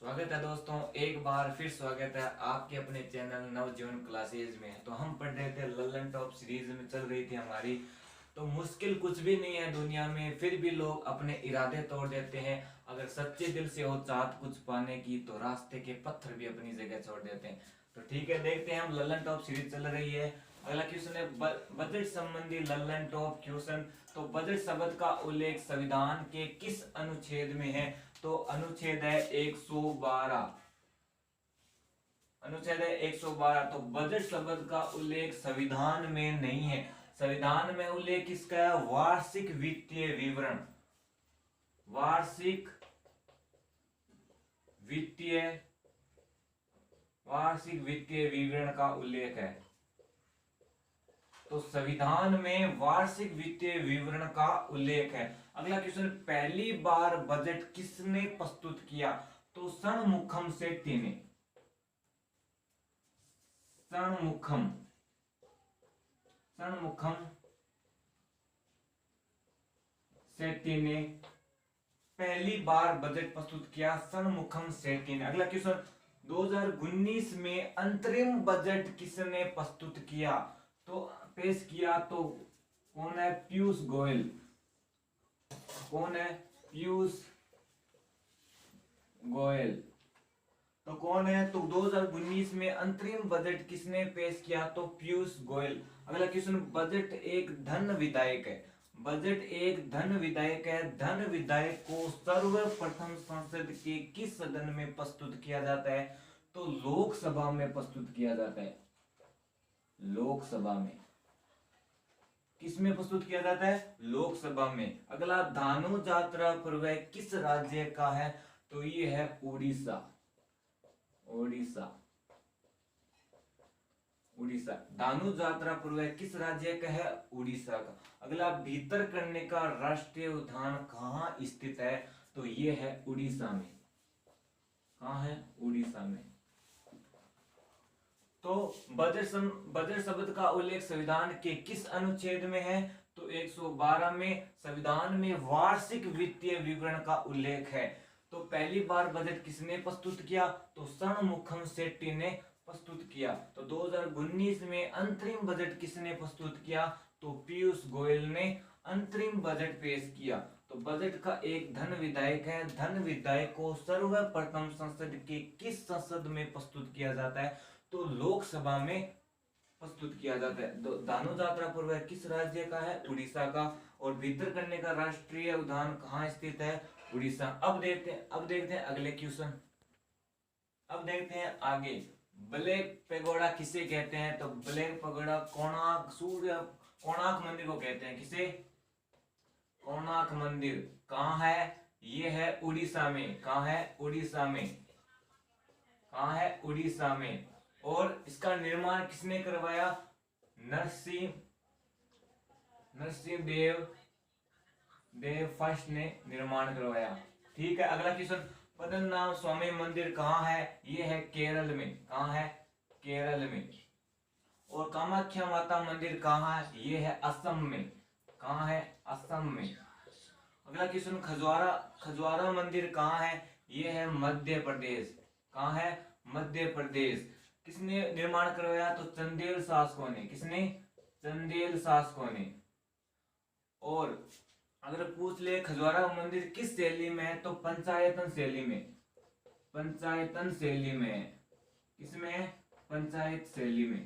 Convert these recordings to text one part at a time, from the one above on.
स्वागत है दोस्तों, एक बार फिर स्वागत है आपके अपने चैनल नवजीवन क्लासेज में। तो हम पढ़ रहे थे लल्लन टॉप सीरीज में चल रही थी हमारी। तो मुश्किल कुछ भी नहीं है दुनिया में, फिर भी लोग अपने इरादे तोड़ देते हैं। अगर सच्चे दिल से हो चाहत कुछ पाने की तो रास्ते के पत्थर भी अपनी जगह छोड़ देते हैं। तो ठीक है, देखते हैं हम। लल्लन टॉप सीरीज चल रही है। अगला क्वेश्चन है बजट संबंधी लल्लन टॉप क्वेश्चन। तो बजट शब्द का उल्लेख संविधान के किस अनुच्छेद में है? तो अनुच्छेद है 112। अनुच्छेद है 112। तो बजट शब्द का उल्लेख संविधान में नहीं है। संविधान में उल्लेख किसका है? वार्षिक वित्तीय विवरण। वार्षिक वित्तीय वार्षिक वित्तीय विवरण का उल्लेख है। तो संविधान में वार्षिक वित्तीय विवरण का उल्लेख है। अगला क्वेश्चन, पहली बार बजट किसने प्रस्तुत किया? तो षणमुखम शेट्टी ने। षणमुखम षणमुखम शेट्टी ने पहली बार बजट प्रस्तुत किया। षणमुखम शेट्टी ने। अगला क्वेश्चन, 2019 में अंतरिम बजट किसने प्रस्तुत किया? तो पेश किया तो कौन है? पीयूष गोयल। कौन है? पीयूष गोयल। तो कौन है? तो 2019 में अंतरिम बजट किसने पेश किया? तो पीयूष गोयल। अगला क्वेश्चन, बजट एक धन विधायक है। बजट एक धन विधायक है। धन विधायक को सर्वप्रथम संसद के किस सदन में प्रस्तुत किया जाता है? तो लोकसभा में प्रस्तुत किया जाता है। लोकसभा में। किस में प्रस्तुत किया जाता है? लोकसभा में। अगला, धानु यात्रा पर्व किस राज्य का है? तो ये है उड़ीसा। उड़ीसा। उड़ीसा। धानु यात्रा पर्व किस राज्य का है? उड़ीसा का। अगला, भीतर करने का राष्ट्रीय उद्यान कहाँ स्थित है? तो ये है उड़ीसा में। कहाँ है? उड़ीसा में। तो बजट शब्द का उल्लेख संविधान के किस अनुच्छेद में है? तो 112 में। संविधान में वार्षिक वित्तीय विवरण का उल्लेख है। तो पहली बार बजट किसने प्रस्तुत किया? तो षणमुखम शेट्टी ने प्रस्तुत किया। तो 2019 में अंतरिम बजट किसने प्रस्तुत किया? तो पीयूष गोयल ने अंतरिम बजट पेश किया। तो बजट का एक धन विधायक है। धन विधायक को सर्वप्रथम संसद के किस संसद में प्रस्तुत किया जाता है? तो लोकसभा में प्रस्तुत किया जाता है। धानु यात्रा पर्व किस राज्य का है? उड़ीसा का। और भीतर करने का राष्ट्रीय उद्यान कहाँ स्थित है? उड़ीसा। अब देखते हैं अगले क्वेश्चन। अब देखते हैं आगे। ब्लैक पैगोडा किसे कहते हैं? तो ब्लैक पैगोडा कोणार्क मंदिर को कहते हैं। किसे? कोणार्क मंदिर। कहाँ है? ये है उड़ीसा में। कहाँ है? उड़ीसा में। कहाँ है? उड़ीसा में। और इसका निर्माण किसने करवाया? नरसिंह देव फर्स्ट ने निर्माण करवाया। ठीक है। अगला क्वेश्चन, पद्मनाभ स्वामी मंदिर कहाँ है? ये है केरल में। कहाँ है? केरल में। और कामाख्या माता मंदिर कहाँ है? ये है असम में। कहाँ है? असम में। अगला क्वेश्चन, खजवारा मंदिर कहाँ है? ये है मध्य प्रदेश। कहाँ है? मध्य प्रदेश। किसने निर्माण करवाया? तो चंदेल शासकों ने। किसने? चंदेल शासकों ने। और अगर पूछ ले खजवारा मंदिर किस शैली में है? तो पंचायतन शैली में। पंचायतन शैली में है। किसमें है? पंचायत शैली में।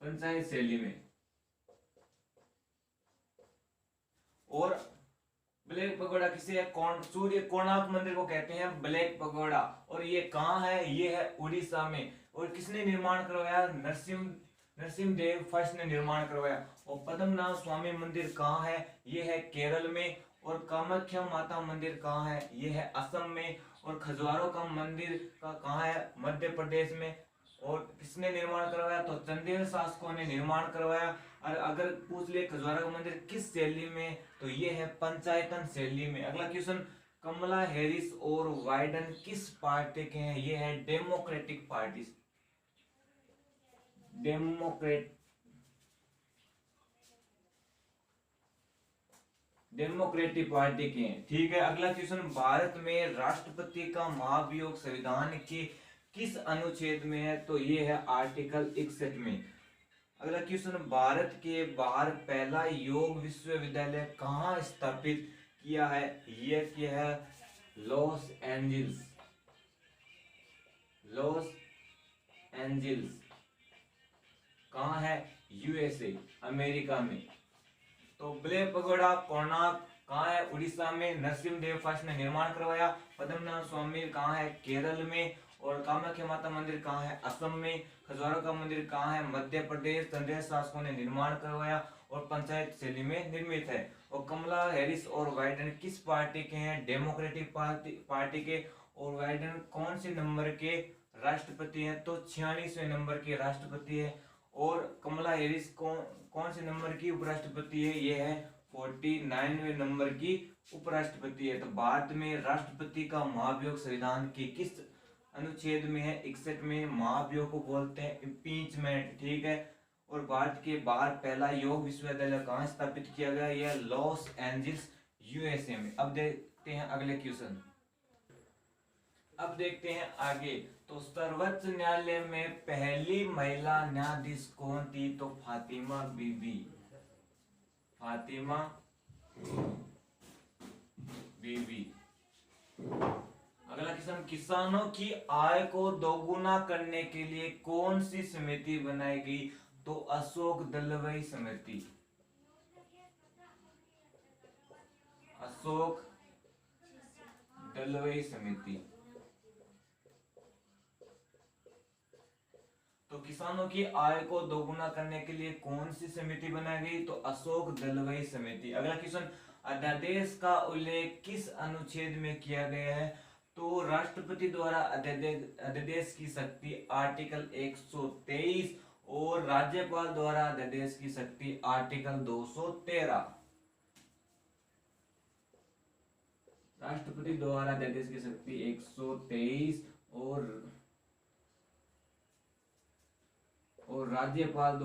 पंचायत शैली में। और ब्लैक पगोड़ा किसे है? सूर्य कोणार्क मंदिर को कहते हैं ब्लैक पगोड़ा। और ये कहाँ है? ये है उड़ीसा में। और किसने निर्माण करवाया? नरसिंह देव फर्स्ट ने निर्माण करवाया। और पद्मनाभ स्वामी मंदिर कहाँ है? ये है केरल में। और कामाख्या माता मंदिर कहाँ है? ये है असम में। और खजवारों का मंदिर का कहाँ है? मध्य प्रदेश में। और किसने निर्माण करवाया? तो चंदेल शासकों ने निर्माण करवाया। और अगर पूछ ले खजवारा का मंदिर किस शैली में? तो ये है पंचायतन शैली में। अगला क्वेश्चन, कमला हैरिस और बाइडेन किस पार्टी के हैं? ये है democratic party. Democrat democratic party के हैं। ठीक है, अगला क्वेश्चन, भारत में राष्ट्रपति का महाभियोग संविधान के किस अनुच्छेद में है? तो ये है आर्टिकल 61 में। अगला क्वेश्चन, भारत के बाहर पहला योग विश्वविद्यालय कहाँ स्थापित किया है? यह किया है लॉस एंजल्स। लॉस एंजल्स कहाँ है? यूएसए, अमेरिका में। तो ब्ले पगोड़ा कोणार्क कहाँ है? उड़ीसा में। नरसिम्हदेव फर्स्ट ने निर्माण करवाया। पद्मनाभ स्वामी कहाँ है? केरल में। और कामाख्या माता मंदिर कहाँ है? असम में। खजुराहो का मंदिर कहाँ है? मध्य प्रदेश। तंदेल शासकों ने निर्माण करवाया और पंचायत शैली में निर्मित है। और कमला हैरिस और बाइडेन किस पार्टी के हैं? डेमोक्रेटिक पार्टी के। और बाइडेन कौन से नंबर के राष्ट्रपति हैं? तो 46वें नंबर के राष्ट्रपति है। और कमला हैरिस कौन से नंबर की उपराष्ट्रपति है? ये है 49वें नंबर की उपराष्ट्रपति है। तो भारत में राष्ट्रपति का महाभियोग संविधान के किस अनुच्छेद में है? 61 में। महाभियोग को बोलते हैं इम्पीचमेंट। ठीक है। और भारत के बाहर पहला योग विश्वविद्यालय कहाँ स्थापित किया गया? यह लॉस एंजल्स, यूएसए में। अब देखते हैं अगले क्वेश्चन। अब देखते हैं आगे। तो सर्वोच्च न्यायालय में पहली महिला न्यायाधीश कौन थी? तो फातिमा बीबी। फातिमा बीबी। अगला क्वेश्चन, किसानों की आय को दोगुना करने के लिए कौन सी समिति बनाई गई? तो अशोक दलवाई समिति। अशोक दलवाई समिति। तो किसानों की आय को दोगुना करने के लिए कौन सी समिति बनाई गई? तो अशोक दलवाई समिति। अगला क्वेश्चन, अध्यादेश का उल्लेख किस अनुच्छेद में किया गया है? तो राष्ट्रपति द्वारा अध्यादेश की शक्ति आर्टिकल 123 और राज्यपाल द्वारा अध्यादेश की शक्ति आर्टिकल 213। राष्ट्रपति द्वारा अध्यादेश की शक्ति 123 और राज्यपाल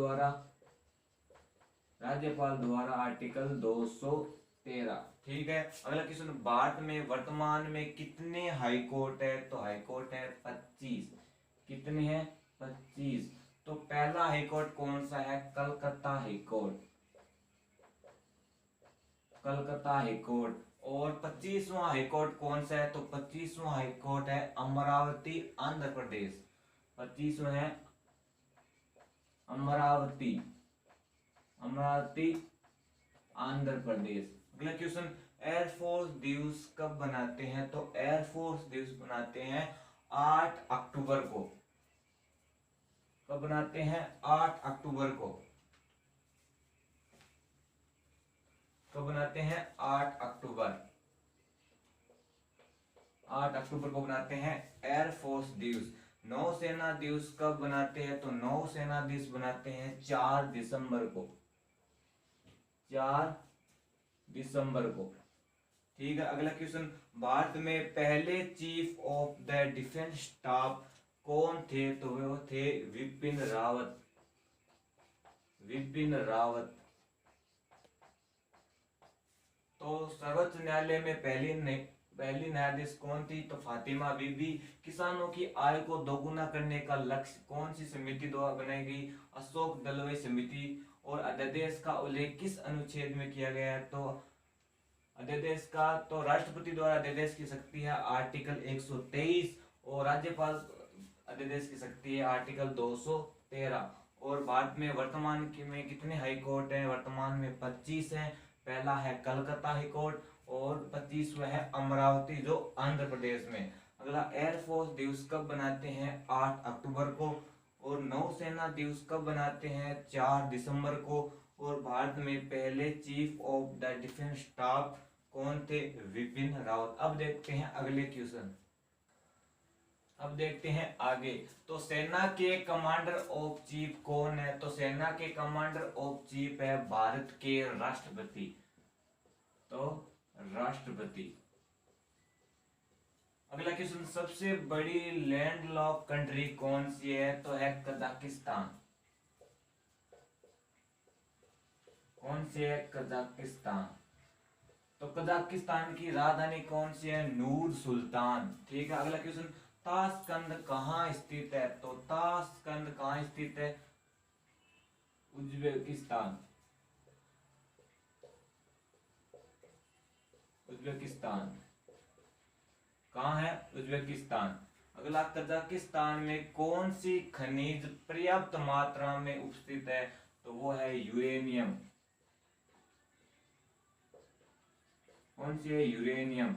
द्वारा आर्टिकल 213। ठीक है। अगला क्वेश्चन, भारत में वर्तमान में कितने हाई कोर्ट है? तो हाई कोर्ट है 25। कितने हैं? 25। तो पहला हाई कोर्ट कौन सा है? Calcutta high court. Calcutta high court. और 25वां हाई कोर्ट कौन सा है? तो 25वां हाई कोर्ट है अमरावती, आंध्र प्रदेश। 25वां है अमरावती, आंध्र प्रदेश। अगला क्वेश्चन, एयरफोर्स दिवस कब बनाते हैं? तो एयरफोर्स दिवस बनाते हैं 8 अक्टूबर को। कब बनाते हैं? 8 अक्टूबर को। कब बनाते हैं? 8 अक्टूबर। 8 अक्टूबर को बनाते हैं एयरफोर्स दिवस। नौसेना दिवस कब बनाते हैं? तो नौसेना दिवस बनाते हैं 4 दिसंबर को। 4 दिसंबर को। ठीक है। अगला क्वेश्चन, भारत में पहले chief of the defence staff कौन थे? तो वो थे विपिन रावत। विपिन रावत। तो सर्वोच्च न्यायालय में पहली न्यायाधीश कौन थी? तो फातिमा बीबी। किसानों की आय को दोगुना करने का लक्ष्य कौन सी समिति द्वारा बनाई गई? अशोक दलवाई समिति। और अध्यादेश का उल्लेख किस अनुच्छेद में किया गया है? तो अध्यादेश का तो राष्ट्रपति द्वारा अध्यादेश की शक्ति है आर्टिकल 123 और राज्यपाल अध्यादेश की शक्ति है आर्टिकल 213। और भारत में वर्तमान में कितने हाई कोर्ट हैं? वर्तमान में 25 हैं। पहला है कलकत्ता हाई कोर्ट और 25वां है अमरावती, जो आंध्र प्रदेश में। अगला, एयरफोर्स दिवस कब बनाते हैं? 8 अक्टूबर को। और नौसेना दिवस कब बनाते हैं? 4 दिसंबर को। और भारत में पहले chief of the defence staff कौन थे? विपिन रावत। अब देखते हैं अगले क्वेश्चन। अब देखते हैं आगे। तो सेना के कमांडर ऑफ चीफ कौन है? तो सेना के कमांडर ऑफ चीफ है भारत के राष्ट्रपति। तो राष्ट्रपति। अगला क्वेश्चन, सबसे बड़ी लैंडलॉक कंट्री कौन सी है? तो है कजाकिस्तान। कौन सी है? कजाकिस्तान। तो कजाकिस्तान की राजधानी कौन सी है? नूर सुल्तान। ठीक है, अगला क्वेश्चन, ताशकंद कहाँ स्थित है? तो ताशकंद कहाँ स्थित है? उज्बेकिस्तान। उज्बेकिस्तान कहाँ है? उज्बेकिस्तान। अगला, कजाकिस्तान में कौन सी खनिज पर्याप्त मात्रा में उपस्थित है? तो वो है यूरेनियम। कौन सी है? यूरेनियम।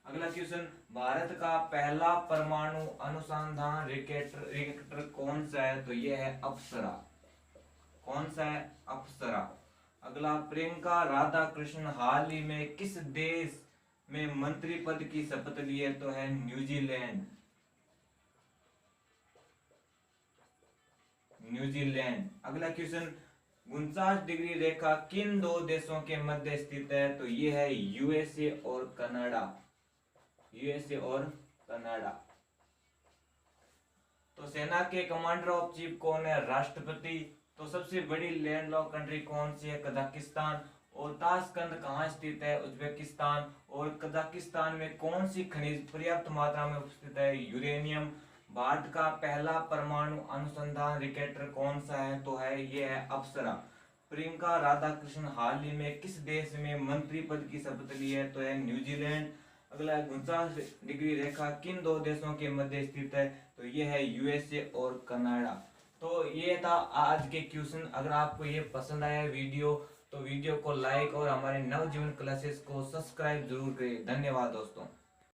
अगला क्वेश्चन, भारत का पहला परमाणु अनुसंधान रिएक्टर कौन सा है? तो ये है अप्सरा। कौन सा है? अप्सरा। अगला, प्रियंका राधाकृष्णन हाल ही में किस देश में मंत्री पद की शपथ लिए? तो है न्यूजीलैंड। न्यूजीलैंड। अगला क्वेश्चन, 49 डिग्री रेखा किन दो देशों के मध्य स्थित है? तो ये है यूएसए और कनाडा। यूएसए और कनाडा। तो सेना के कमांडर ऑफ चीफ कौन है? राष्ट्रपति। तो सबसे बड़ी लैंडलॉक कंट्री कौन सी है? कजाकिस्तान। और ताशकंद कहाँ स्थित है? उज्बेकिस्तान। और कजाकिस्तान में कौन सी खनिज पर्याप्त मात्रा में उपस्थित है? यूरेनियम। भारत का पहला परमाणु अनुसंधान रिएक्टर कौन सा है? तो है ये है अप्सरा। प्रियंका राधाकृष्णन हाल ही में किस देश में मंत्री पद की शपथ ली है? तो है न्यूजीलैंड। अगला, 49 डिग्री रेखा किन दो देशों के मध्य स्थित है? तो ये है यूएसए और कनाडा। तो ये था आज के क्वेश्चन। अगर आपको ये पसंद आया वीडियो तो वीडियो को लाइक और हमारे नवजीवन क्लासेस को सब्सक्राइब जरूर करें। धन्यवाद दोस्तों।